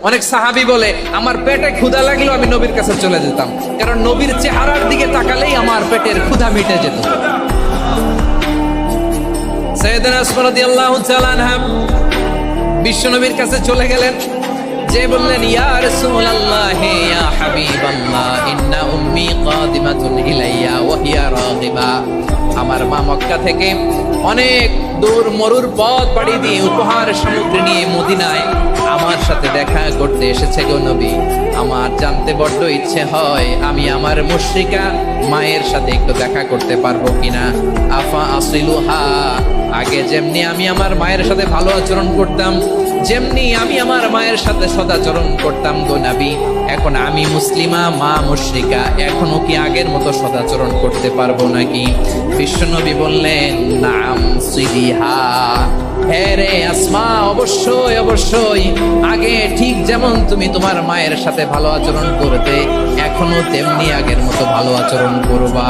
অনেক সাহাবী বলে আমার পেটে ক্ষুধা লাগলেও আমি নবীর কাছে চলে যেতাম, কারণ নবীর চেহারার দিকে তাকালেই আমার পেটের ক্ষুধা মিটে যেত। সাইয়েদনা উসমান রাদিয়াল্লাহু তাআলা আনহু বিশ্ব নবীর কাছে চলে গেলেন, যে বললেন ইয়া রাসূলুল্লাহ ইয়া হাবিবাল্লাহ ইন্না উম্মি কাদিমাতুন ইলাইয়া ওয়া হিয়া রাগিবা। আমার মা মক্কা থেকে অনেক দূর মরুর পথ পাড়ি দিয়ে উপহার সামগ্রী নিয়ে মদিনায় আমার সাথে দেখা করতে এসেছে গো নবী। আমার জানতে বড্ড ইচ্ছে হয় আমি আমার মুশরিকা মায়ের সাথে একটু দেখা করতে পারবো কিনা। আফা আসিলুহা, আগে যেমনি আমি আমার মায়ের সাথে ভালো আচরণ করতাম, যেমনি আমি আমার মায়ের সাথে সদাচরণ করতাম গো নবী, এখন আমি মুসলিমা মা মুশরিকা, এখনো কি আগের মতো সদাচরণ করতে পারবো নাকি? বিশ্বনবী বললেন নাম সিদিহা, হ্যাঁ রে আসমা, অবশ্যই অবশ্যই, আগে ঠিক যেমন তুমি তোমার মায়ের সাথে ভালো আচরণ করতে, এখনো তেমনি আগের মতো ভালো আচরণ করবা।